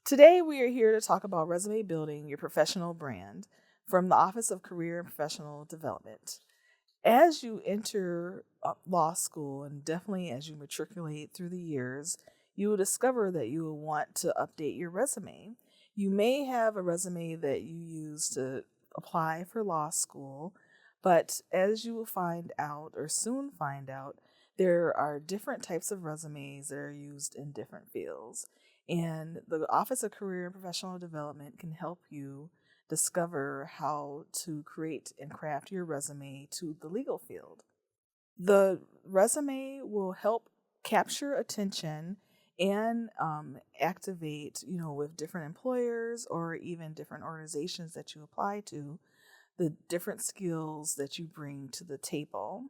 Today, we are here to talk about resume building your professional brand from the Office of Career and Professional Development. As you enter law school and definitely as you matriculate through the years, you will discover that you will want to update your resume. You may have a resume that you use to apply for law school, but as you will find out or soon find out, there are different types of resumes that are used in different fields. And the Office of Career and Professional Development can help you discover how to create and craft your resume to the legal field. The resume will help capture attention and activate, with different employers or even different organizations that you apply to, the different skills that you bring to the table.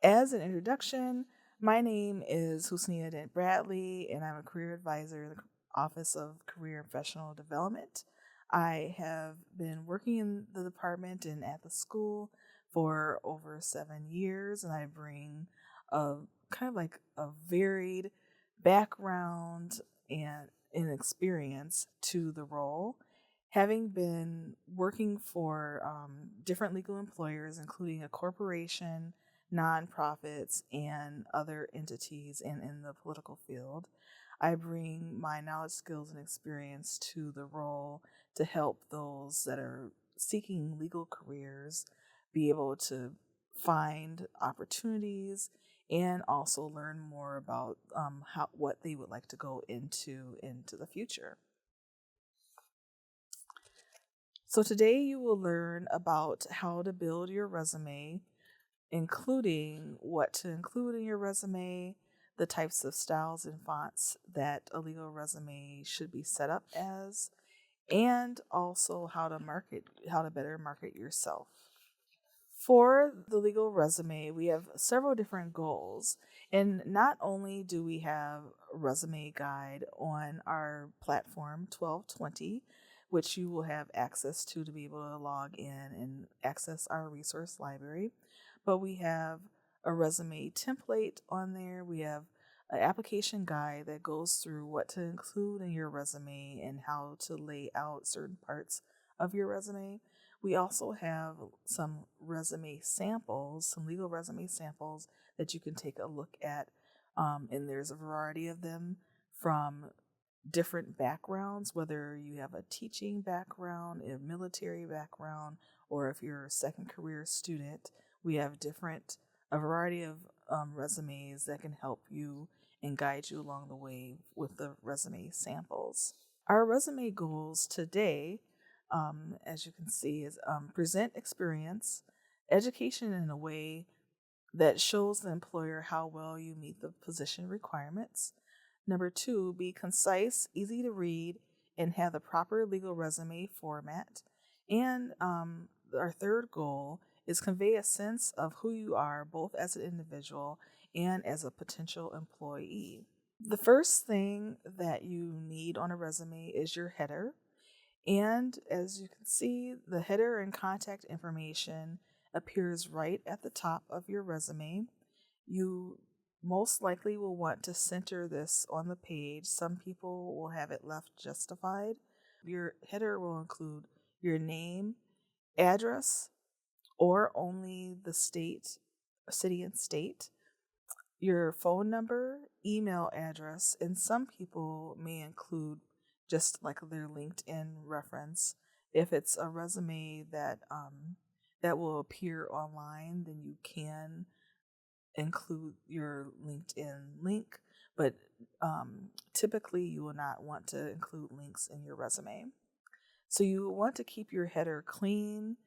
As an introduction, my name is Husniyah Dent Bradley, and I'm a career advisor in the Office of Career and Professional Development. I have been working in the department and at the school for over 7 years, and I bring a kind of like a varied background and an experience to the role. Having been working for different legal employers, including a corporation, nonprofits, and other entities in the political field, I bring my knowledge, skills, and experience to the role to help those that are seeking legal careers be able to find opportunities and also learn more about what they would like to go into the future. So today you will learn about how to build your resume, including what to include in your resume, the types of styles and fonts that a legal resume should be set up as, and also how to better market yourself. For the legal resume, we have several different goals. And not only do we have a resume guide on our platform 1220, which you will have access to be able to log in and access our resource library, but we have a resume template on there. We have an application guide that goes through what to include in your resume and how to lay out certain parts of your resume. We also have some resume samples, some legal resume samples that you can take a look at. And there's a variety of them from different backgrounds, whether you have a teaching background, a military background, or if you're a second career student. We have a variety of resumes that can help you and guide you along the way with the resume samples. Our resume goals today, as you can see, is present experience, education in a way that shows the employer how well you meet the position requirements. Number 2, be concise, easy to read, and have the proper legal resume format. And our third goal is convey a sense of who you are, both as an individual and as a potential employee. The first thing that you need on a resume is your header. And as you can see, the header and contact information appears right at the top of your resume. You most likely will want to center this on the page. Some people will have it left justified. Your header will include your name, address, or only the city and state, your phone number, email address, and some people may include just like their LinkedIn reference. If it's a resume that will appear online, then you can include your LinkedIn link, but typically you will not want to include links in your resume. So you want to keep your header clean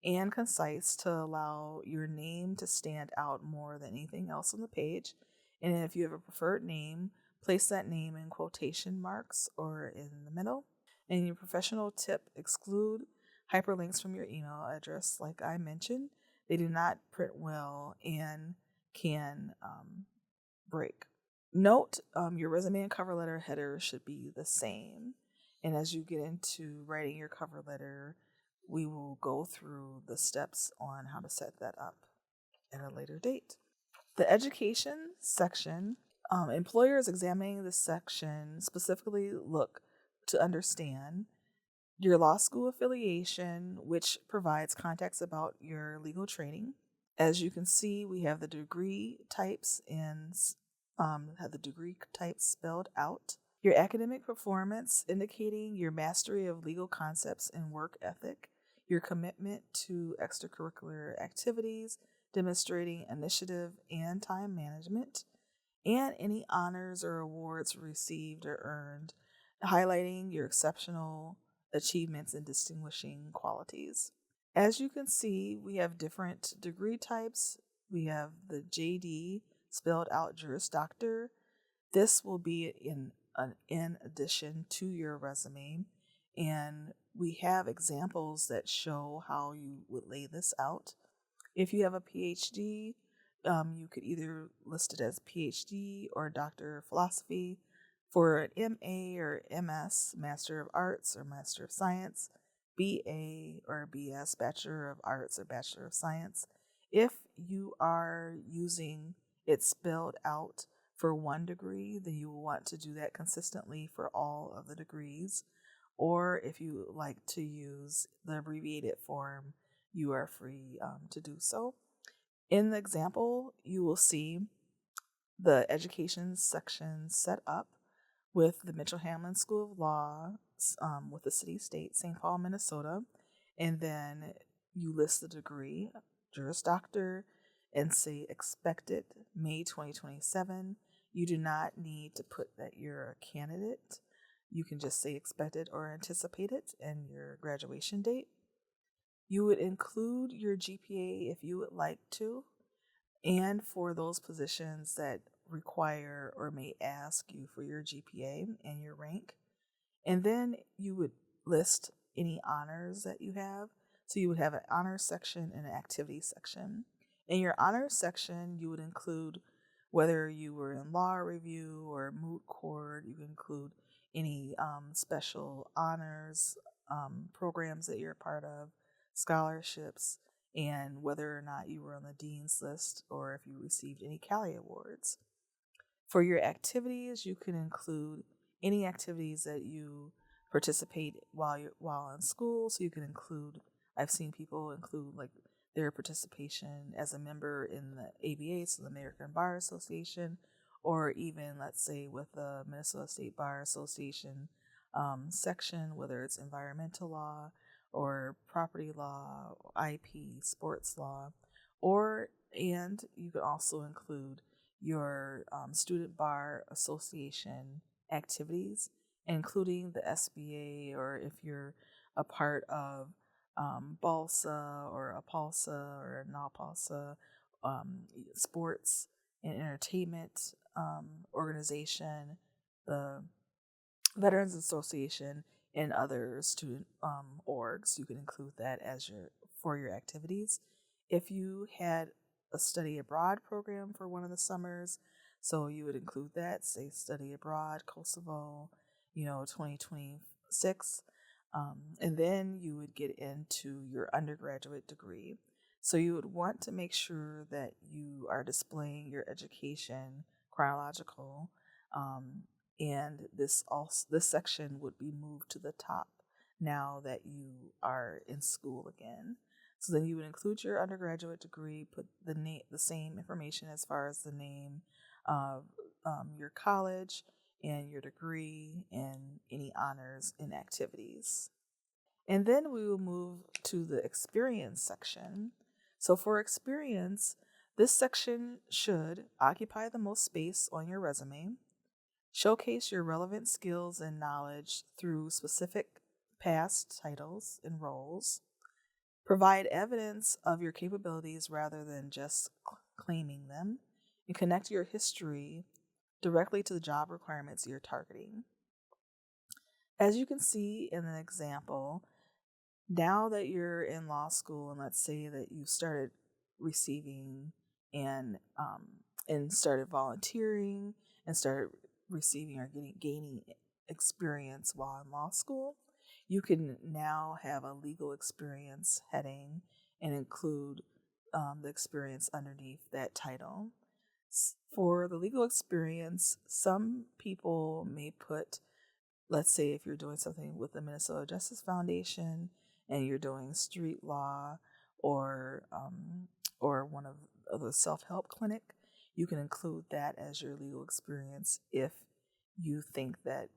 and concise to allow your name to stand out more than anything else on the page. And if you have a preferred name, place that name in quotation marks or in the middle. And your professional tip, exclude hyperlinks from your email address. Like I mentioned, they do not print well and can break. Note, your resume and cover letter header should be the same. And as you get into writing your cover letter, we will go through the steps on how to set that up at a later date. The education section, employers examining this section specifically look to understand your law school affiliation, which provides context about your legal training. As you can see, we have the degree types and have the degree types spelled out. Your academic performance, indicating your mastery of legal concepts and work ethic. Your commitment to extracurricular activities, demonstrating initiative and time management. And any honors or awards received or earned, highlighting your exceptional achievements and distinguishing qualities. As you can see, we have different degree types. We have the JD, spelled out Juris Doctor. This will be in addition to your resume, and we have examples that show how you would lay this out. If you have a PhD, you could either list it as PhD or Doctor of Philosophy. For an MA or MS, Master of Arts or Master of Science, BA or BS, Bachelor of Arts or Bachelor of Science. If you are using it spelled out for one degree, then you will want to do that consistently for all of the degrees. Or if you like to use the abbreviated form, you are free to do so. In the example, you will see the education section set up with the Mitchell Hamlin School of Law, with the city state, St. Paul, Minnesota. And then you list the degree, Juris Doctor, and say expected May 2027. You do not need to put that you're a candidate. You can just say expected or anticipated and your graduation date. You would include your GPA if you would like to, and for those positions that require or may ask you for your GPA and your rank. And then you would list any honors that you have. So you would have an honors section and an activity section. In your honors section, you would include whether you were in law review or moot court. You can include any special honors programs that you're a part of, scholarships, and whether or not you were on the dean's list or if you received any Cali Awards. For your activities, you can include any activities that you participate while in school. So you can include, I've seen people include like their participation as a member in the ABA, so the American Bar Association, or even let's say with the Minnesota State Bar Association section, whether it's environmental law or property law, IP, sports law, and you can also include your student bar association activities, including the SBA, or if you're a part of BALSA or APALSA or NAPALSA, sports and entertainment organization, the Veterans Association, and other student orgs. You can include that as for your activities. If you had a study abroad program for one of the summers, so you would include that, say study abroad, Kosovo, 2026. And then you would get into your undergraduate degree. So you would want to make sure that you are displaying your education chronological, and this section would be moved to the top now that you are in school again. So then you would include your undergraduate degree, put the same information as far as the name of your college and your degree and any honors and activities. And then we will move to the experience section. So for experience, this section should occupy the most space on your resume, showcase your relevant skills and knowledge through specific past titles and roles, provide evidence of your capabilities rather than just claiming them, and connect your history directly to the job requirements you're targeting. As you can see in the example, now that you're in law school, and let's say that you started receiving and started volunteering and started receiving or gaining experience while in law school, you can now have a legal experience heading and include the experience underneath that title. For the legal experience, some people may put let's say if you're doing something with the Minnesota Justice Foundation and you're doing street law or one of the self-help clinic, you can include that as your legal experience if you think that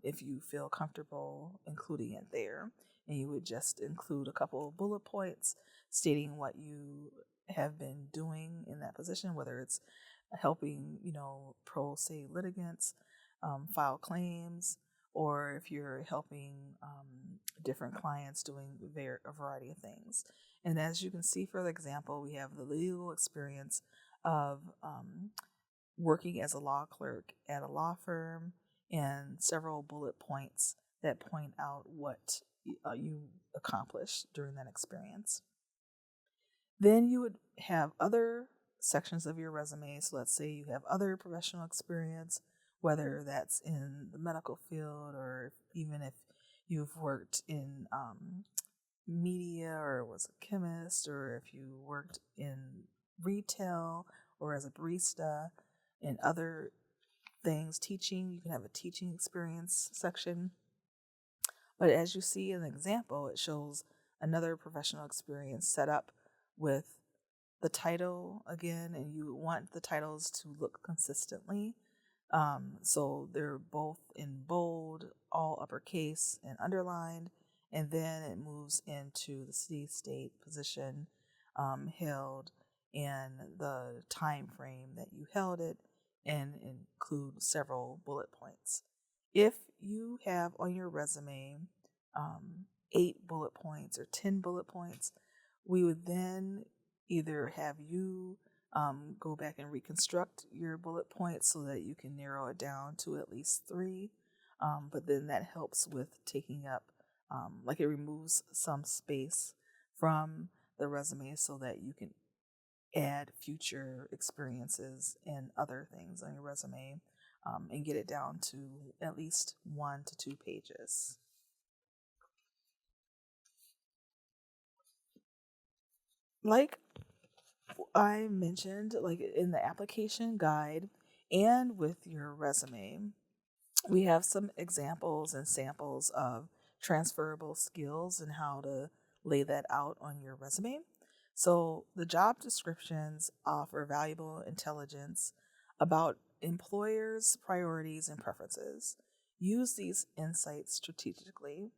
if you feel comfortable including it there. And you would just include a couple of bullet points stating what you have been doing in that position, whether it's helping, pro se litigants file claims, or if you're helping different clients doing a variety of things. And as you can see, for example, we have the legal experience of working as a law clerk at a law firm and several bullet points that point out what you accomplished during that experience. Then you would have other sections of your resume. So let's say you have other professional experience, whether that's in the medical field or even if you've worked in media or was a chemist, or if you worked in retail or as a barista and other things, teaching, you can have a teaching experience section. But as you see in the example, it shows another professional experience set up with the title again, and you want the titles to look consistently. So they're both in bold, all uppercase and underlined, and then it moves into the city state position held and the time frame that you held it, and include several bullet points. If you have on your resume 8 bullet points or 10 bullet points, we would then either have you go back and reconstruct your bullet points so that you can narrow it down to at least 3. But then that helps with taking up, it removes some space from the resume so that you can add future experiences and other things on your resume and get it down to at least 1 to 2 pages. Like I mentioned, like in the application guide and with your resume, we have some examples and samples of transferable skills and how to lay that out on your resume. So the job descriptions offer valuable intelligence about employers' priorities and preferences. Use these insights strategically.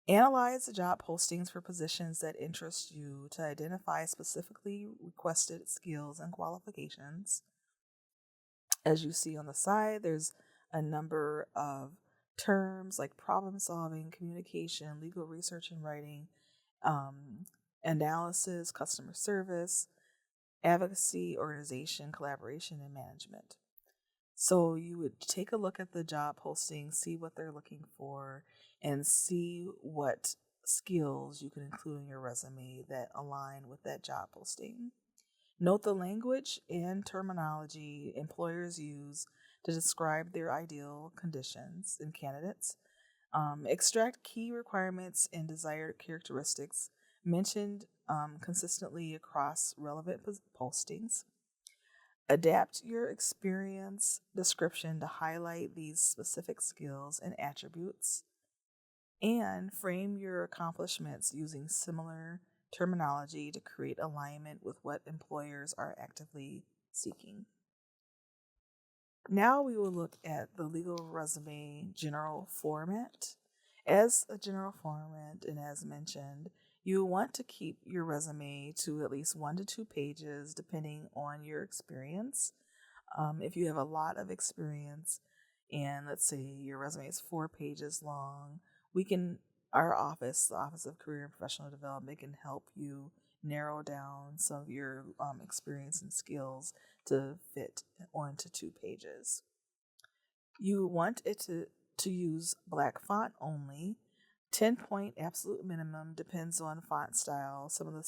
Analyze the job postings for positions that interest you to identify specifically requested skills and qualifications. As you see on the side, there's a number of terms like problem solving, communication, legal research and writing, analysis, customer service, advocacy, organization, collaboration, and management. So you would take a look at the job posting, see what they're looking for, and see what skills you can include in your resume that align with that job posting. Note the language and terminology employers use to describe their ideal conditions in candidates. Extract key requirements and desired characteristics mentioned consistently across relevant postings. Adapt your experience description to highlight these specific skills and attributes, and frame your accomplishments using similar terminology to create alignment with what employers are actively seeking. Now we will look at the legal resume general format. As a general format, and as mentioned, you want to keep your resume to at least 1 to 2 pages depending on your experience. If you have a lot of experience and let's say your resume is 4 pages long, our office, the Office of Career and Professional Development, can help you narrow down some of your experience and skills to fit 1 to 2 pages. You want it to use black font only. 10-point absolute minimum depends on font style. Some of the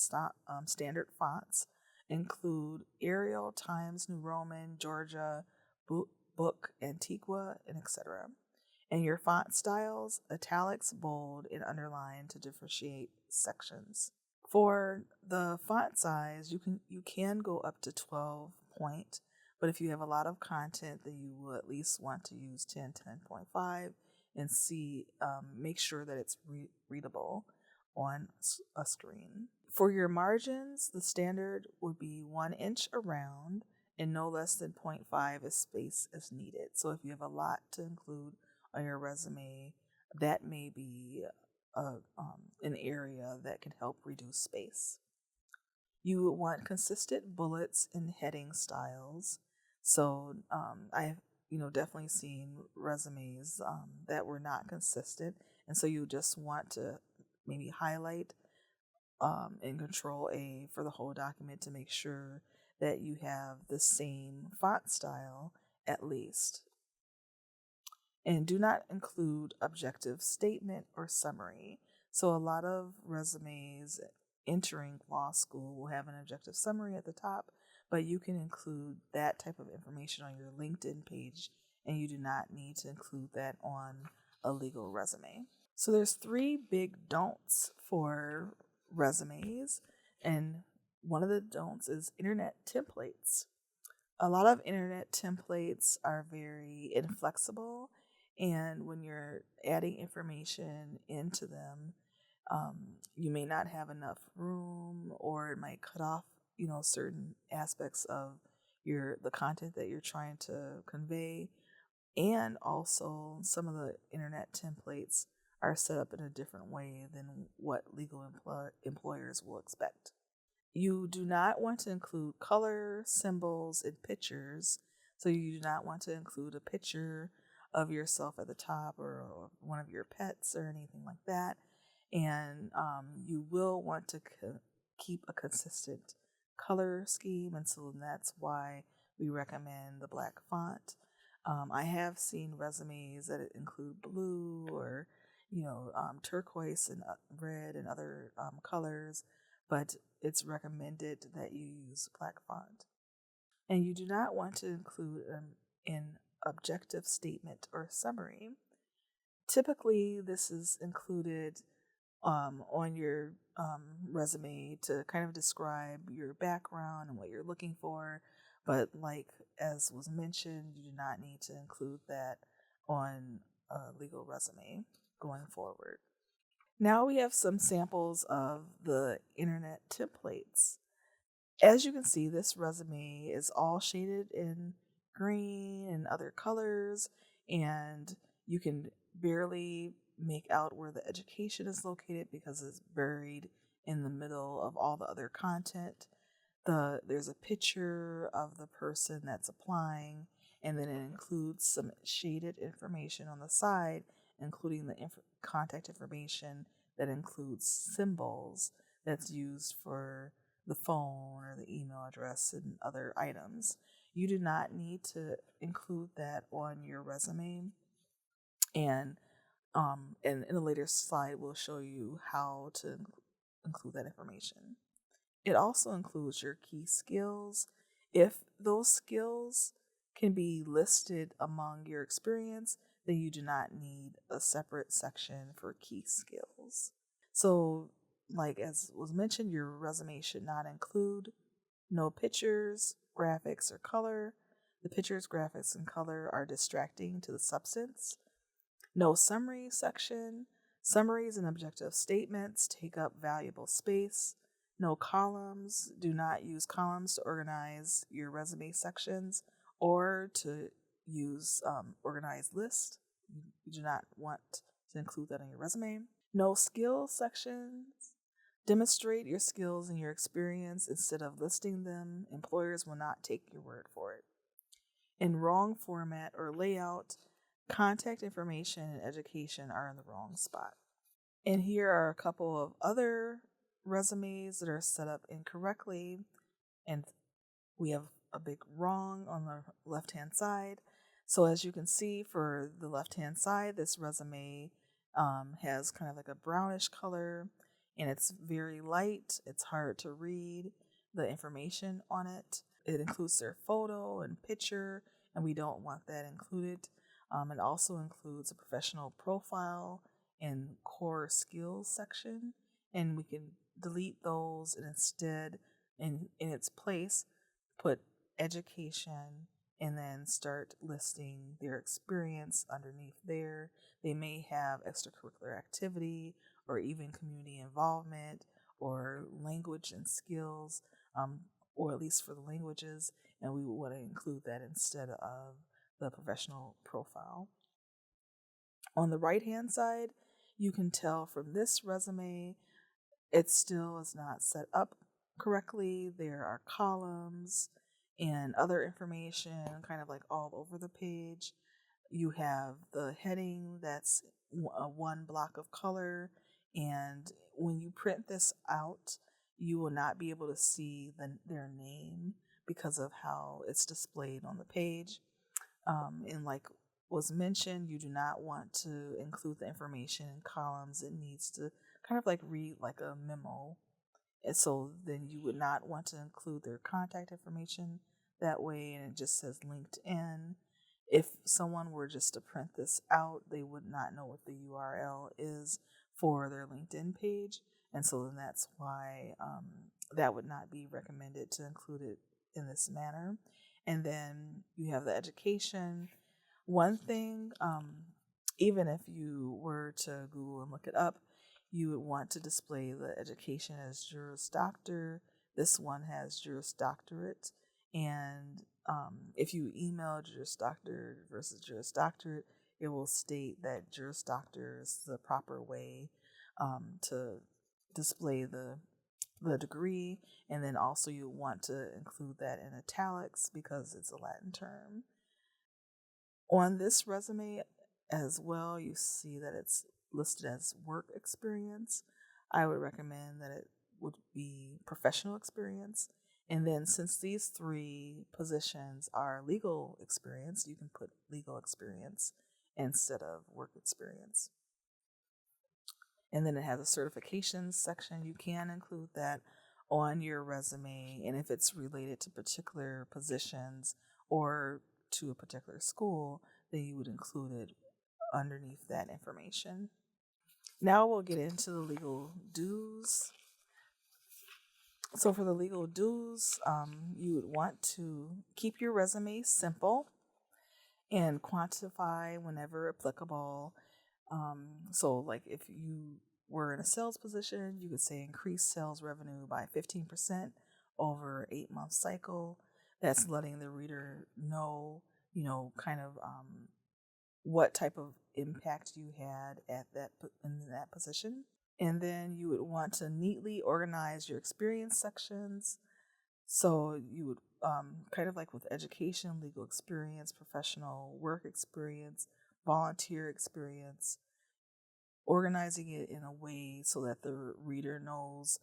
standard fonts include Arial, Times New Roman, Georgia, Book, Antiqua, and etc. And your font styles, italics, bold, and underline to differentiate sections. For the font size, you can go up to 12 point, But if you have a lot of content, then you will at least want to use 10, 10.5 and make sure that it's readable on a screen. For your margins, the standard would be 1 inch around and no less than 0.5 as space as needed. So if you have a lot to include on your resume, that may be an area that can help reduce space. You would want consistent bullets and heading styles. So I've definitely seen resumes that were not consistent, and so you just want to maybe highlight in Control A for the whole document to make sure that you have the same font style at least. And do not include objective statement or summary. So a lot of resumes entering law school will have an objective summary at the top, but you can include that type of information on your LinkedIn page, and you do not need to include that on a legal resume. So there's 3 big don'ts for resumes, and one of the don'ts is internet templates. A lot of internet templates are very inflexible, and when you're adding information into them, you may not have enough room, or it might cut off, certain aspects of the content that you're trying to convey. And also, some of the internet templates are set up in a different way than what legal employers will expect. You do not want to include color, symbols, and pictures. So you do not want to include a picture of yourself at the top or one of your pets or anything like that. And you will want to keep a consistent color scheme, and so that's why we recommend the black font. I have seen resumes that include blue or turquoise and red and other colors, but it's recommended that you use black font. And you do not want to include an objective statement or summary. Typically, this is included on your resume to kind of describe your background and what you're looking for. But as was mentioned, you do not need to include that on a legal resume going forward. Now we have some samples of the internet templates. As you can see, this resume is all shaded in green and other colors, and you can barely make out where the education is located because it's buried in the middle of all the other content. There's a picture of the person that's applying, and then it includes some shaded information on the side, including the contact information that includes symbols that's used for the phone or the email address and other items. You do not need to include that on your resume, and in a later slide we'll show you how to include that information. It also includes your key skills. If those skills can be listed among your experience, then you do not need a separate section for key skills. So, as was mentioned, your resume should not include no pictures, graphics, or color. The pictures, graphics, and color are distracting to the substance. No summary section. Summaries and objective statements take up valuable space. No columns. Do not use columns to organize your resume sections or to use organized lists. You do not want to include that in your resume. No skills sections. Demonstrate your skills and your experience instead of listing them. Employers will not take your word for it. In wrong format or layout, contact information and education are in the wrong spot. And here are a couple of other resumes that are set up incorrectly, and we have a big wrong on the left-hand side. So as you can see, for the left-hand side, this resume has kind of like a brownish color, and it's very light. It's hard to read the information on it. It includes their photo and picture, and we don't want that included. It also includes a professional profile and core skills section, and we can delete those and instead, in its place, put education, and then start listing their experience underneath there. They may have extracurricular activity or even community involvement or language and skills, or at least for the languages, and we would want to include that instead of the professional profile. On the right hand side, you can tell from this resume it still is not set up correctly. There are columns and other information kind of like all over the page. You have the heading that's one block of color, and when you print this out, you will not be able to see their name because of how it's displayed on the page. And like was mentioned, you do not want to include the information in columns. It needs to kind of like read like a memo. And so then you would not want to include their contact information that way, and it just says LinkedIn. If someone were just to print this out, they would not know what the URL is for their LinkedIn page. And so then that's why that would not be recommended to include it in this manner. And then you have the education. One thing, even if you were to Google and look it up, you would want to display the education as Juris Doctor. This one has Juris Doctorate. And if you email Juris Doctor versus Juris Doctorate, it will state that Juris Doctor is the proper way to display the degree. And then also you want to include that in italics because it's a Latin term. On this resume as well, you see that it's listed as work experience. I would recommend that it would be professional experience. And then since these three positions are legal experience, you can put legal experience instead of work experience. And then it has a certifications section. You can include that on your resume. And if it's related to particular positions or to a particular school, then you would include it underneath that information. Now we'll get into the legal dues. So for the legal dues, you would want to keep your resume simple and quantify whenever applicable. So like if you were in a sales position, you could say increase sales revenue by 15% over an 8-month cycle. That's letting the reader know, kind of what type of impact you had in that position. And then you would want to neatly organize your experience sections. So you would kind of like with education, legal experience, professional work experience, volunteer experience, organizing it in a way so that the reader knows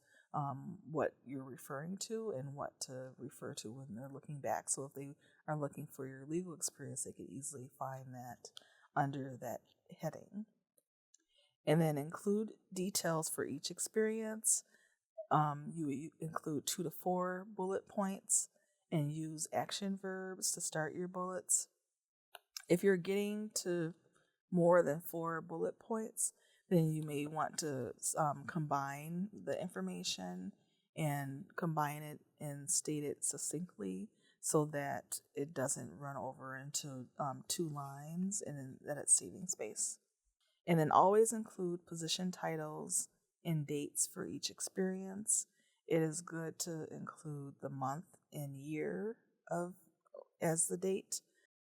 what you're referring to and what to refer to when they're looking back. So if they are looking for your legal experience, they could easily find that under that heading. And then include details for each experience. You include 2 to 4 bullet points and use action verbs to start your bullets. If you're getting to more than 4 bullet points, then you may want to combine the information and combine it and state it succinctly so that it doesn't run over into 2 lines and that it's saving space. And then always include position titles and dates for each experience. It is good to include the month and year as the date.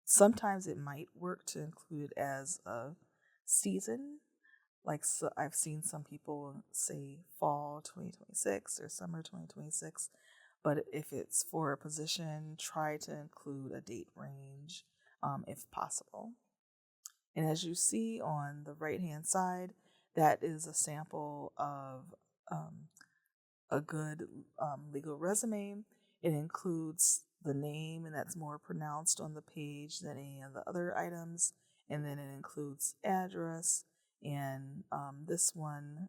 Sometimes it might work to include it as a season. So I've seen some people say fall 2026 or summer 2026. But if it's for a position, try to include a date range if possible. And as you see on the right-hand side, that is a sample of a good legal resume. It includes the name, and that's more pronounced on the page than any of the other items. And then it includes address, and this one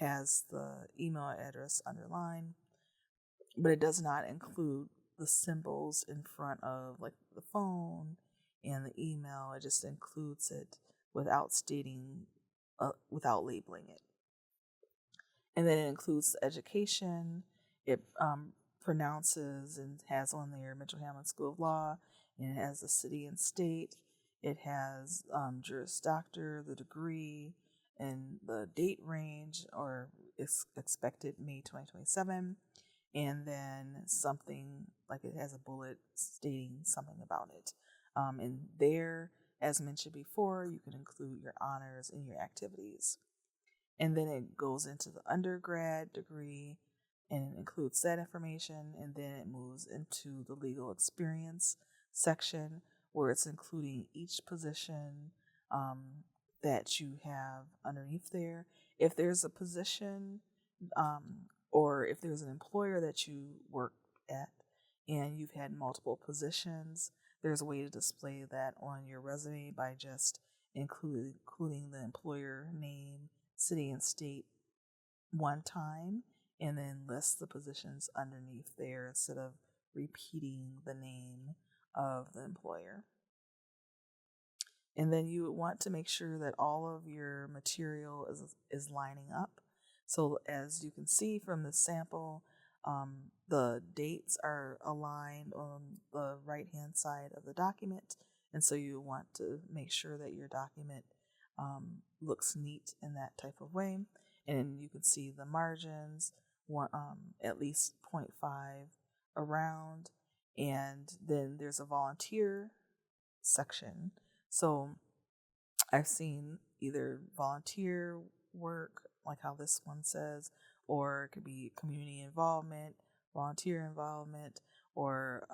has the email address underlined, but it does not include the symbols in front of like the phone and the email. It just includes it without without labeling it. And then it includes the education. It pronounces and has on there Mitchell Hamlin School of Law, and it has the city and state. It has Juris Doctor, the degree, and the date range, or is expected May 2027. And then something like it has a bullet stating something about it. And there, as mentioned before, you can include your honors and your activities. And then it goes into the undergrad degree and it includes that information. And then it moves into the legal experience section where it's including each position that you have underneath there. If there's a position or if there's an employer that you work at and you've had multiple positions, there's a way to display that on your resume by just including the employer name, city, and state one time, and then list the positions underneath there instead of repeating the name of the employer. And then you want to make sure that all of your material is lining up. So as you can see from the sample, the dates are aligned on the right-hand side of the document. And so you want to make sure that your document looks neat in that type of way. And you can see the margins, at least 0.5 around. And then there's a volunteer section. So I've seen either volunteer work, like how this one says, or it could be community involvement, volunteer involvement, or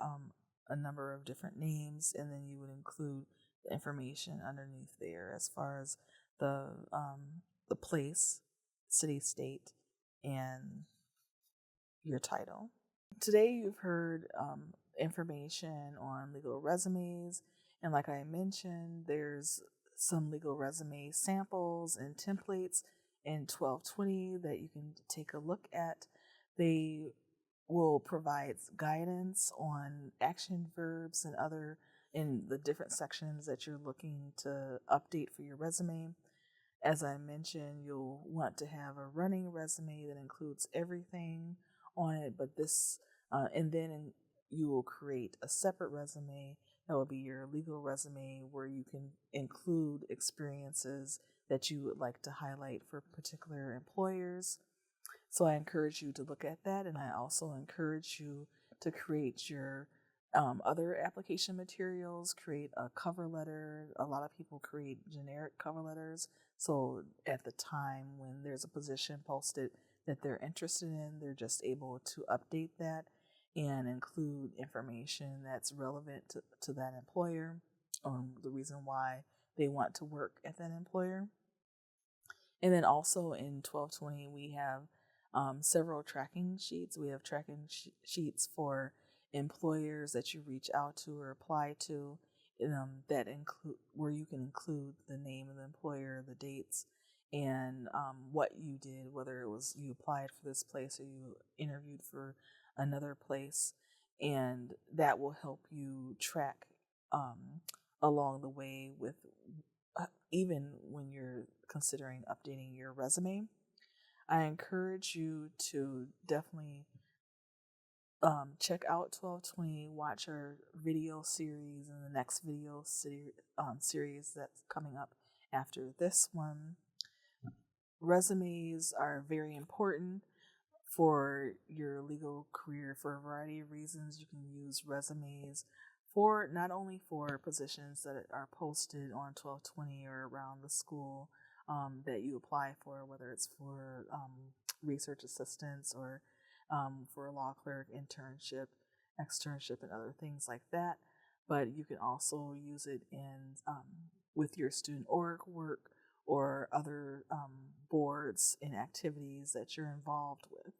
a number of different names, and then you would include the information underneath there as far as the place, city, state, and your title. Today you've heard information on legal resumes, and like I mentioned, there's some legal resume samples and templates in 1220 that you can take a look at. They will provide guidance on action verbs and other in the different sections that you're looking to update for your resume. As I mentioned, you'll want to have a running resume that includes everything on it, but and then you will create a separate resume that will be your legal resume where you can include experiences that you would like to highlight for particular employers. So I encourage you to look at that, and I also encourage you to create your other application materials, create a cover letter. A lot of people create generic cover letters. So at the time when there's a position posted that they're interested in, they're just able to update that and include information that's relevant to that employer or the reason why they want to work at that employer. And then also in 1220, we have several tracking sheets. We have tracking sheets for employers that you reach out to or apply to that include where you can include the name of the employer, the dates, and what you did, whether it was you applied for this place or you interviewed for another place, and that will help you track along the way with even when you're considering updating your resume. I encourage you to definitely check out 1220, watch our video series and the next video series that's coming up after this one. Resumes are very important for your legal career for a variety of reasons. You can use resumes for not only for positions that are posted on 1220 or around the school that you apply for, whether it's for research assistants or for a law clerk internship, externship, and other things like that. But you can also use it in with your student org work or other boards and activities that you're involved with.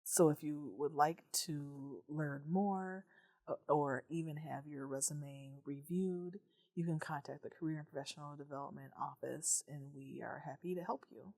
So if you would like to learn more or even have your resume reviewed, you can contact the Career and Professional Development Office, and we are happy to help you.